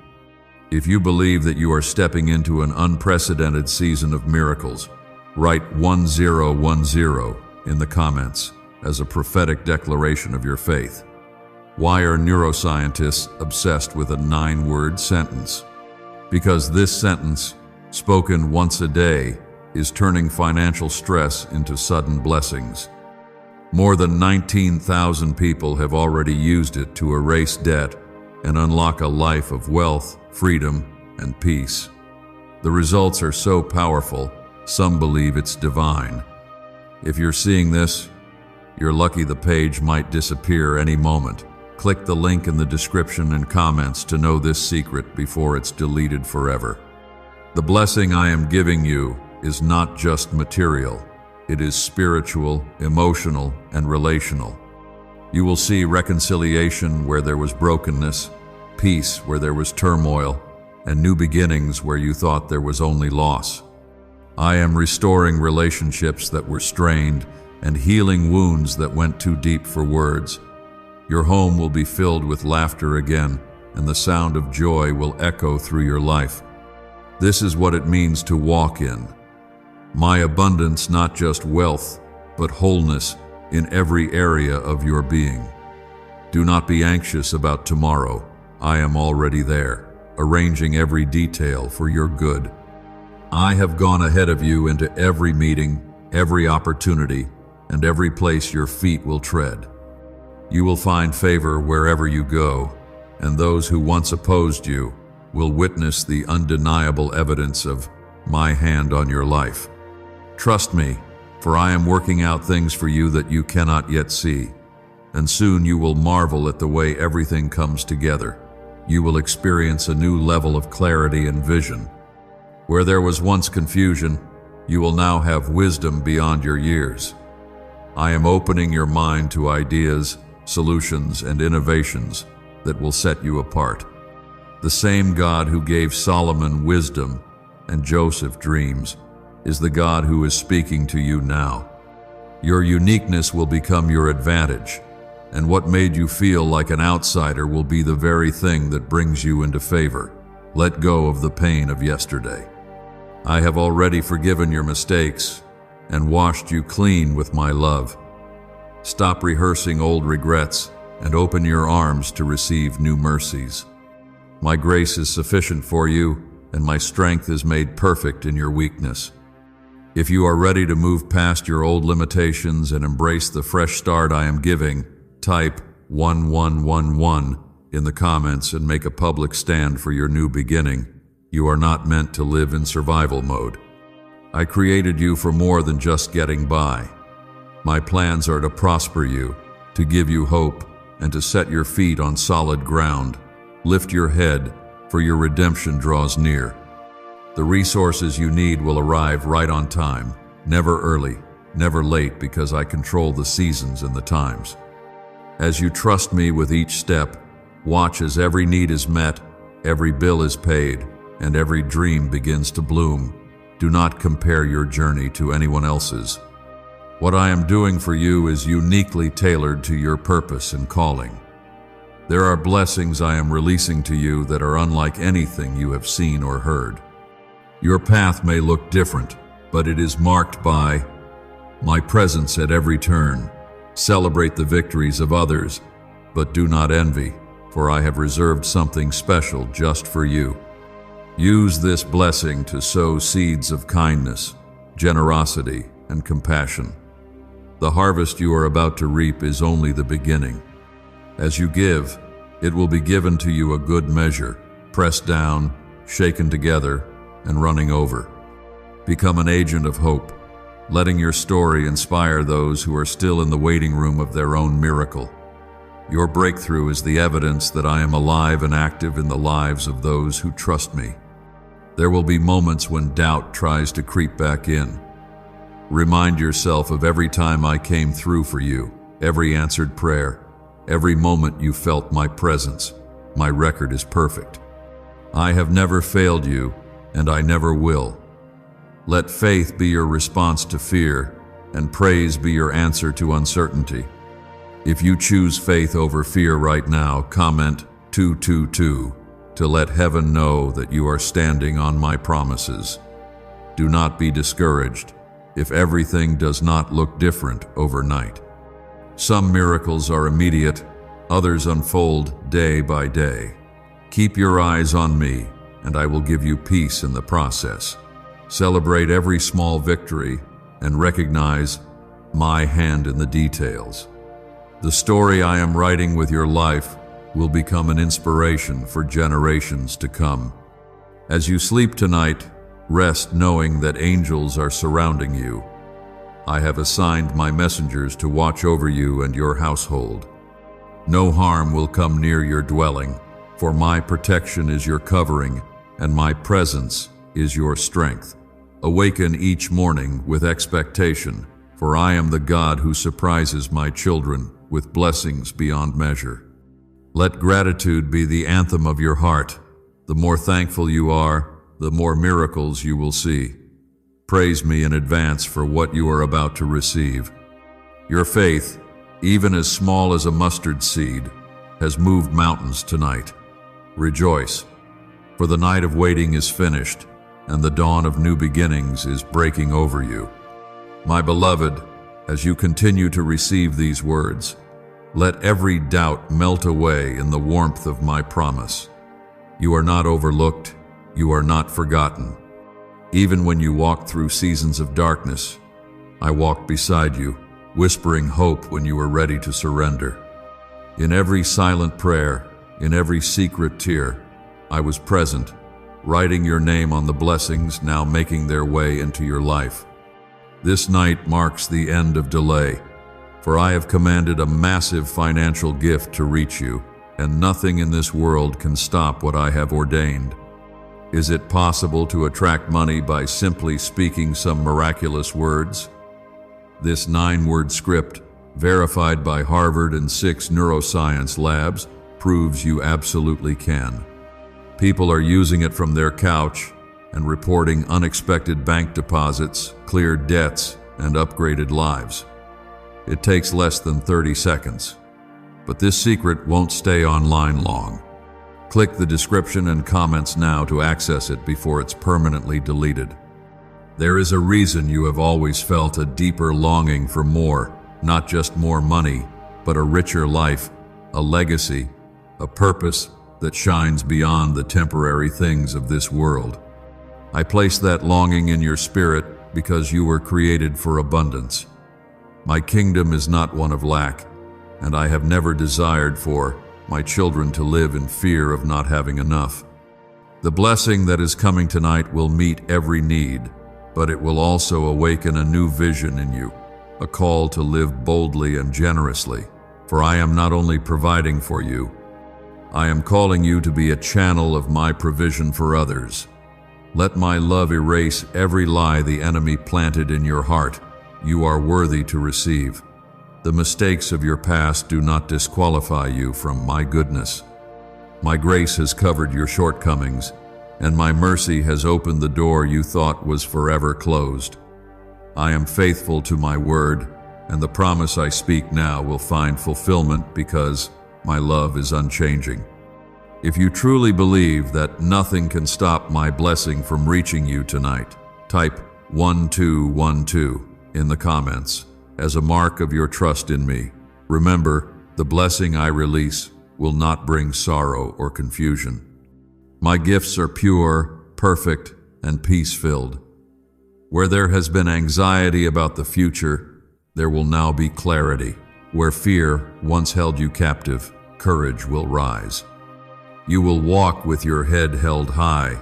If you believe that you are stepping into an unprecedented season of miracles, write 1010 in the comments as a prophetic declaration of your faith. Why are neuroscientists obsessed with a 9-word sentence? Because this sentence, spoken once a day, is turning financial stress into sudden blessings. More than 19,000 people have already used it to erase debt and unlock a life of wealth, freedom, and peace. The results are so powerful, some believe it's divine. If you're seeing this, you're lucky the page might disappear any moment. Click the link in the description and comments to know this secret before it's deleted forever. The blessing I am giving you is not just material. It is spiritual, emotional, and relational. You will see reconciliation where there was brokenness, peace where there was turmoil, and new beginnings where you thought there was only loss. I am restoring relationships that were strained and healing wounds that went too deep for words. Your home will be filled with laughter again, and the sound of joy will echo through your life. This is what it means to walk in my abundance, not just wealth, but wholeness in every area of your being. Do not be anxious about tomorrow. I am already there, arranging every detail for your good. I have gone ahead of you into every meeting, every opportunity, and every place your feet will tread. You will find favor wherever you go, and those who once opposed you will witness the undeniable evidence of my hand on your life. Trust me, for I am working out things for you that you cannot yet see, and soon you will marvel at the way everything comes together. You will experience a new level of clarity and vision. Where there was once confusion, you will now have wisdom beyond your years. I am opening your mind to ideas, solutions, and innovations that will set you apart. The same God who gave Solomon wisdom and Joseph dreams is the God who is speaking to you now. Your uniqueness will become your advantage, and what made you feel like an outsider will be the very thing that brings you into favor. Let go of the pain of yesterday. I have already forgiven your mistakes and washed you clean with my love. Stop rehearsing old regrets and open your arms to receive new mercies. My grace is sufficient for you, and my strength is made perfect in your weakness. If you are ready to move past your old limitations and embrace the fresh start I am giving, type 1111 in the comments and make a public stand for your new beginning. You are not meant to live in survival mode. I created you for more than just getting by. My plans are to prosper you, to give you hope, and to set your feet on solid ground. Lift your head, for your redemption draws near. The resources you need will arrive right on time, never early, never late, because I control the seasons and the times. As you trust me with each step, watch as every need is met, every bill is paid, and every dream begins to bloom. Do not compare your journey to anyone else's. What I am doing for you is uniquely tailored to your purpose and calling. There are blessings I am releasing to you that are unlike anything you have seen or heard. Your path may look different, but it is marked by my presence at every turn. Celebrate the victories of others, but do not envy, for I have reserved something special just for you. Use this blessing to sow seeds of kindness, generosity, and compassion. The harvest you are about to reap is only the beginning. As you give, it will be given to you a good measure, pressed down, shaken together, and running over. Become an agent of hope, letting your story inspire those who are still in the waiting room of their own miracle. Your breakthrough is the evidence that I am alive and active in the lives of those who trust me. There will be moments when doubt tries to creep back in. Remind yourself of every time I came through for you, every answered prayer, every moment you felt my presence. My record is perfect. I have never failed you, and I never will. Let faith be your response to fear, and praise be your answer to uncertainty. If you choose faith over fear right now, comment 222 to let heaven know that you are standing on my promises. Do not be discouraged if everything does not look different overnight. Some miracles are immediate, others unfold day by day. Keep your eyes on me, and I will give you peace in the process. Celebrate every small victory and recognize my hand in the details. The story I am writing with your life will become an inspiration for generations to come. As you sleep tonight, rest knowing that angels are surrounding you. I have assigned my messengers to watch over you and your household. No harm will come near your dwelling, for my protection is your covering, and my presence is your strength. Awaken each morning with expectation, for I am the God who surprises my children with blessings beyond measure. Let gratitude be the anthem of your heart. The more thankful you are, the more miracles you will see. Praise me in advance for what you are about to receive. Your faith, even as small as a mustard seed, has moved mountains tonight. Rejoice, for the night of waiting is finished, and the dawn of new beginnings is breaking over you. My beloved, as you continue to receive these words, let every doubt melt away in the warmth of my promise. You are not overlooked, you are not forgotten. Even when you walk through seasons of darkness, I walked beside you, whispering hope when you were ready to surrender. In every silent prayer, in every secret tear, I was present, writing your name on the blessings now making their way into your life. This night marks the end of delay, for I have commanded a massive financial gift to reach you, and nothing in this world can stop what I have ordained. Is it possible to attract money by simply speaking some miraculous words? This 9-word script, verified by Harvard and 6 neuroscience labs, proves you absolutely can. People are using it from their couch and reporting unexpected bank deposits, cleared debts, and upgraded lives. It takes less than 30 seconds. But this secret won't stay online long. Click the description and comments now to access it before it's permanently deleted. There is a reason you have always felt a deeper longing for more, not just more money, but a richer life, a legacy, a purpose that shines beyond the temporary things of this world. I place that longing in your spirit because you were created for abundance. My kingdom is not one of lack, and I have never desired for my children to live in fear of not having enough. The blessing that is coming tonight will meet every need, but it will also awaken a new vision in you, a call to live boldly and generously. For I am not only providing for you, I am calling you to be a channel of my provision for others. Let my love erase every lie the enemy planted in your heart. You are worthy to receive. The mistakes of your past do not disqualify you from my goodness. My grace has covered your shortcomings, and my mercy has opened the door you thought was forever closed. I am faithful to my word, and the promise I speak now will find fulfillment because my love is unchanging. If you truly believe that nothing can stop my blessing from reaching you tonight, type 1212 in the comments as a mark of your trust in me. Remember, the blessing I release will not bring sorrow or confusion. My gifts are pure, perfect, and peace-filled. Where there has been anxiety about the future, there will now be clarity. Where fear once held you captive, courage will rise. You will walk with your head held high,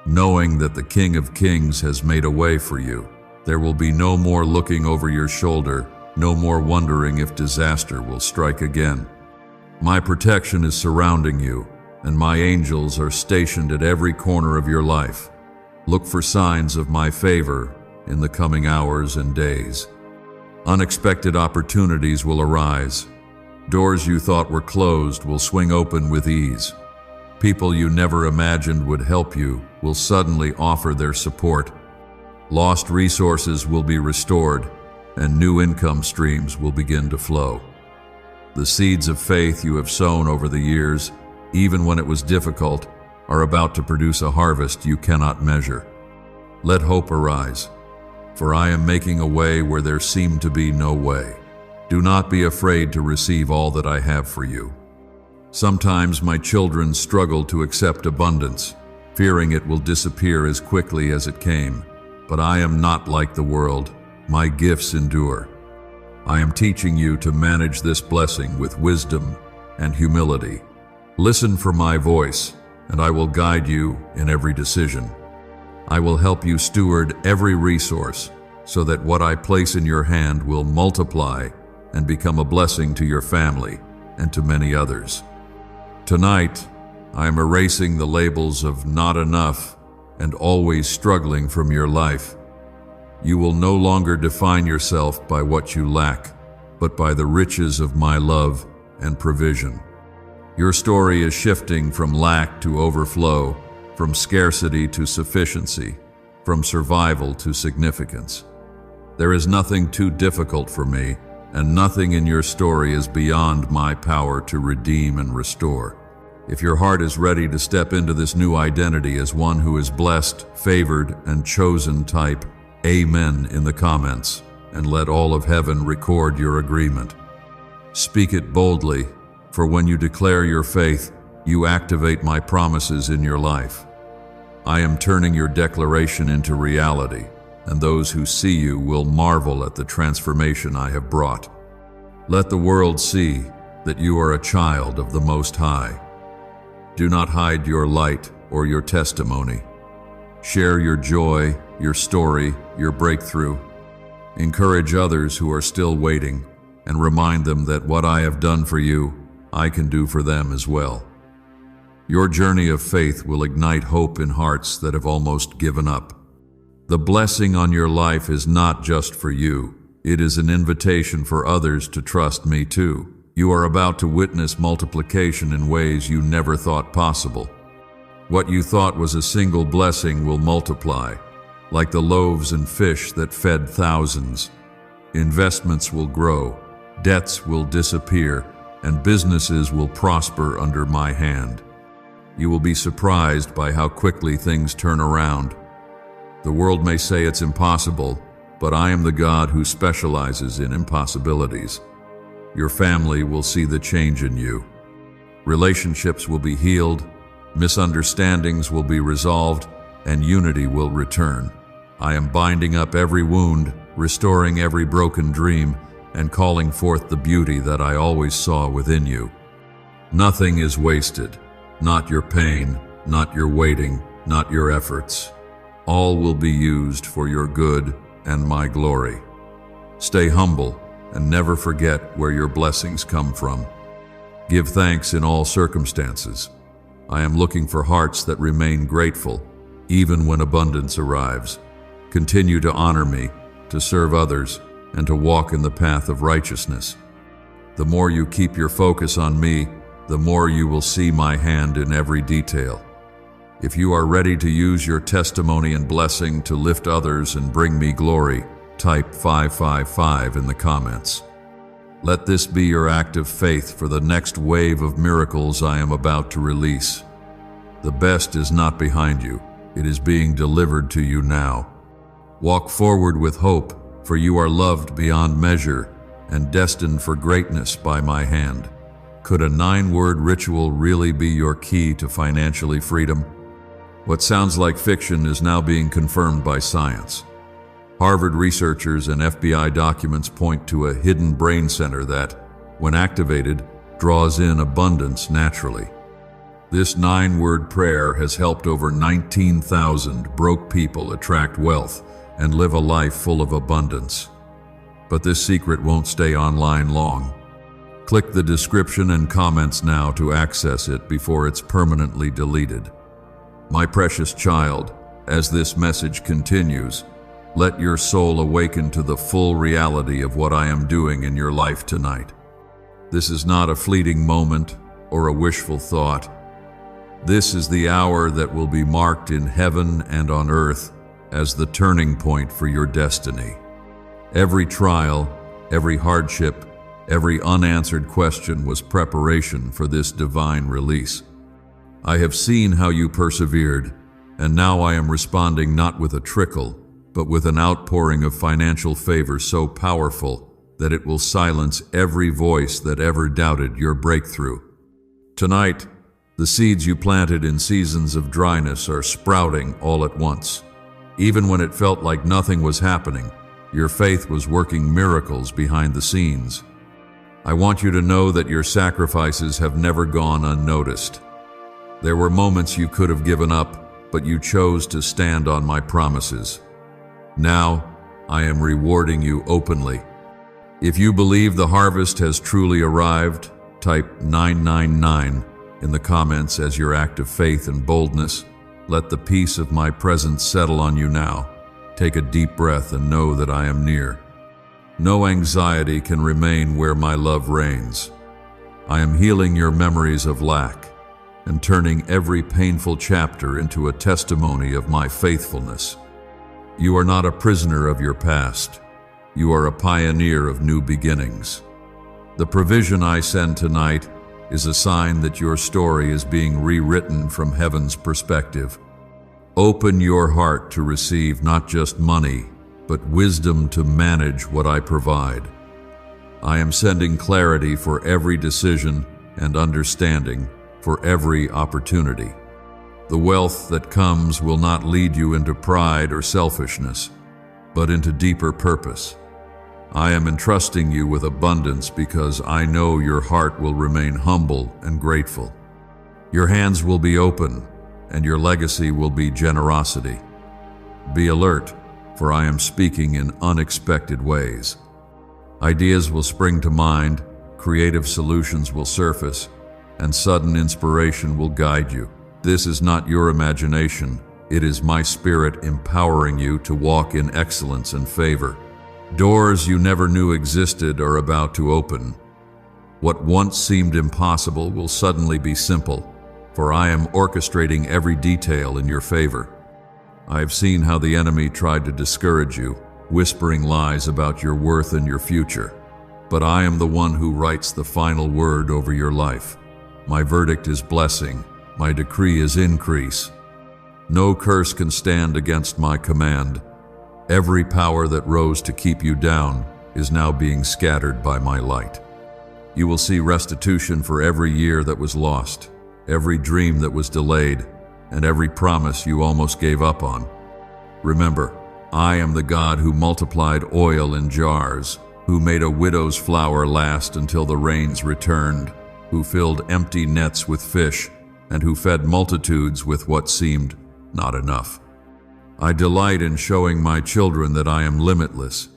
knowing that the King of Kings has made a way for you. There will be no more looking over your shoulder, no more wondering if disaster will strike again. My protection is surrounding you, and my angels are stationed at every corner of your life. Look for signs of my favor in the coming hours and days. Unexpected opportunities will arise. Doors you thought were closed will swing open with ease. People you never imagined would help you will suddenly offer their support. Lost resources will be restored, and new income streams will begin to flow. The seeds of faith you have sown over the years, even when it was difficult, are about to produce a harvest you cannot measure. Let hope arise, for I am making a way where there seemed to be no way. Do not be afraid to receive all that I have for you. Sometimes my children struggle to accept abundance, fearing it will disappear as quickly as it came. But I am not like the world. My gifts endure. I am teaching you to manage this blessing with wisdom and humility. Listen for my voice, and I will guide you in every decision. I will help you steward every resource so that what I place in your hand will multiply and become a blessing to your family and to many others. Tonight, I am erasing the labels of not enough and always struggling from your life. You will no longer define yourself by what you lack, but by the riches of my love and provision. Your story is shifting from lack to overflow, from scarcity to sufficiency, from survival to significance. There is nothing too difficult for me, and nothing in your story is beyond my power to redeem and restore. If your heart is ready to step into this new identity as one who is blessed, favored, and chosen, type Amen in the comments, and let all of heaven record your agreement. Speak it boldly, for when you declare your faith, you activate my promises in your life. I am turning your declaration into reality, and those who see you will marvel at the transformation I have brought. Let the world see that you are a child of the Most High. Do not hide your light or your testimony. Share your joy, your story, your breakthrough. Encourage others who are still waiting, and remind them that what I have done for you, I can do for them as well. Your journey of faith will ignite hope in hearts that have almost given up. The blessing on your life is not just for you. It is an invitation for others to trust me too. You are about to witness multiplication in ways you never thought possible. What you thought was a single blessing will multiply, like the loaves and fish that fed thousands. Investments will grow, debts will disappear, and businesses will prosper under my hand. You will be surprised by how quickly things turn around. The world may say it's impossible, but I am the God who specializes in impossibilities. Your family will see the change in you. Relationships will be healed, misunderstandings will be resolved, and unity will return. I am binding up every wound, restoring every broken dream, and calling forth the beauty that I always saw within you. Nothing is wasted, not your pain, not your waiting, not your efforts. All will be used for your good and my glory. Stay humble and never forget where your blessings come from. Give thanks in all circumstances. I am looking for hearts that remain grateful, even when abundance arrives. Continue to honor me, to serve others, and to walk in the path of righteousness. The more you keep your focus on me, the more you will see my hand in every detail. If you are ready to use your testimony and blessing to lift others and bring me glory, type 555 in the comments. Let this be your act of faith for the next wave of miracles I am about to release. The best is not behind you, it is being delivered to you now. Walk forward with hope, for you are loved beyond measure and destined for greatness by my hand. Could a 9-word ritual really be your key to financially freedom? What sounds like fiction is now being confirmed by science. Harvard researchers and FBI documents point to a hidden brain center that, when activated, draws in abundance naturally. This 9-word prayer has helped over 19,000 broke people attract wealth and live a life full of abundance. But this secret won't stay online long. Click the description and comments now to access it before it's permanently deleted. My precious child, as this message continues, Let your soul awaken to the full reality of what I am doing in your life tonight. This is not a fleeting moment or a wishful thought. This is the hour that will be marked in heaven and on earth as the turning point for your destiny. Every trial, every hardship, every unanswered question was preparation for this divine release. I have seen how you persevered, and now I am responding not with a trickle, but with an outpouring of financial favor so powerful that it will silence every voice that ever doubted your breakthrough. Tonight, the seeds you planted in seasons of dryness are sprouting all at once. Even when it felt like nothing was happening, your faith was working miracles behind the scenes. I want you to know that your sacrifices have never gone unnoticed. There were moments you could have given up, but you chose to stand on my promises. Now, I am rewarding you openly. If you believe the harvest has truly arrived, type 999 in the comments as your act of faith and boldness. Let the peace of my presence settle on you now. Take a deep breath and know that I am near. No anxiety can remain where my love reigns. I am healing your memories of lack and turning every painful chapter into a testimony of my faithfulness. You are not a prisoner of your past. You are a pioneer of new beginnings. The provision I send tonight is a sign that your story is being rewritten from heaven's perspective. Open your heart to receive not just money, but wisdom to manage what I provide. I am sending clarity for every decision and understanding for every opportunity. The wealth that comes will not lead you into pride or selfishness, but into deeper purpose. I am entrusting you with abundance because I know your heart will remain humble and grateful. Your hands will be open, and your legacy will be generosity. Be alert, for I am speaking in unexpected ways. Ideas will spring to mind, creative solutions will surface, and sudden inspiration will guide you. This is not your imagination. It is my spirit empowering you to walk in excellence and favor. Doors you never knew existed are about to open. What once seemed impossible will suddenly be simple, for I am orchestrating every detail in your favor. I have seen how the enemy tried to discourage you, whispering lies about your worth and your future. But I am the one who writes the final word over your life. My verdict is blessing. My decree is increase. No curse can stand against my command. Every power that rose to keep you down is now being scattered by my light. You will see restitution for every year that was lost, every dream that was delayed, and every promise you almost gave up on. Remember, I am the God who multiplied oil in jars, who made a widow's flour last until the rains returned, who filled empty nets with fish, and who fed multitudes with what seemed not enough. I delight in showing my children that I am limitless.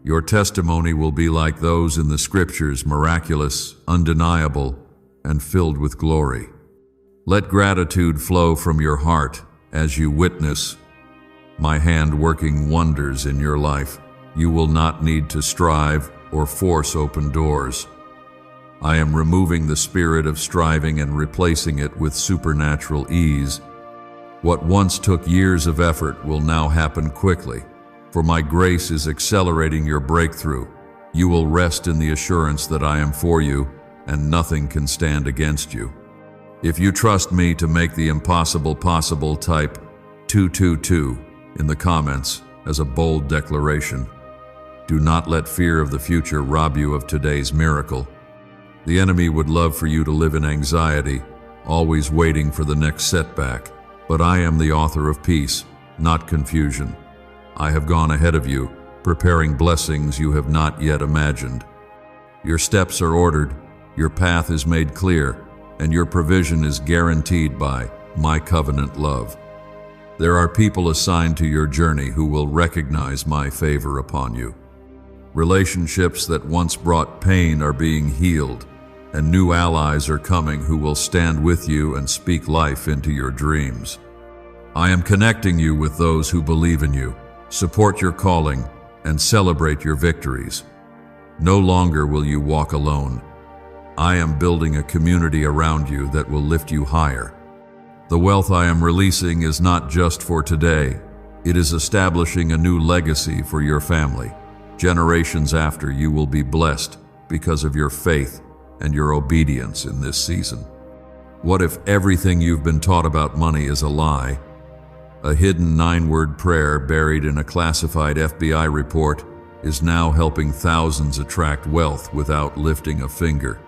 Your testimony will be like those in the scriptures, miraculous, undeniable, and filled with glory. Let gratitude flow from your heart as you witness my hand working wonders in your life. You will not need to strive or force open doors. I am removing the spirit of striving and replacing it with supernatural ease. What once took years of effort will now happen quickly, for my grace is accelerating your breakthrough. You will rest in the assurance that I am for you, and nothing can stand against you. If you trust me to make the impossible possible, type 222 in the comments as a bold declaration. Do not let fear of the future rob you of today's miracle. The enemy would love for you to live in anxiety, always waiting for the next setback. But I am the author of peace, not confusion. I have gone ahead of you, preparing blessings you have not yet imagined. Your steps are ordered, your path is made clear, and your provision is guaranteed by my covenant love. There are people assigned to your journey who will recognize my favor upon you. Relationships that once brought pain are being healed, and new allies are coming who will stand with you and speak life into your dreams. I am connecting you with those who believe in you, Support your calling and celebrate your victories. No longer will you walk alone. I am building a community around you that will lift you higher. The wealth I am releasing is not just for today. It is establishing a new legacy for your family. Generations after you will be blessed because of your faith and your obedience in this season. What if everything you've been taught about money is a lie? A hidden 9-word prayer buried in a classified FBI report is now helping thousands attract wealth without lifting a finger.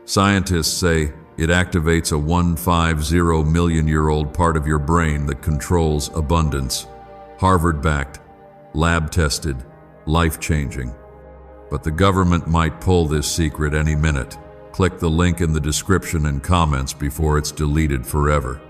Scientists say it activates a 150 million-year-old part of your brain that controls abundance. Harvard-backed, lab-tested, life-changing. But the government might pull this secret any minute. Click the link in the description and comments before it's deleted forever.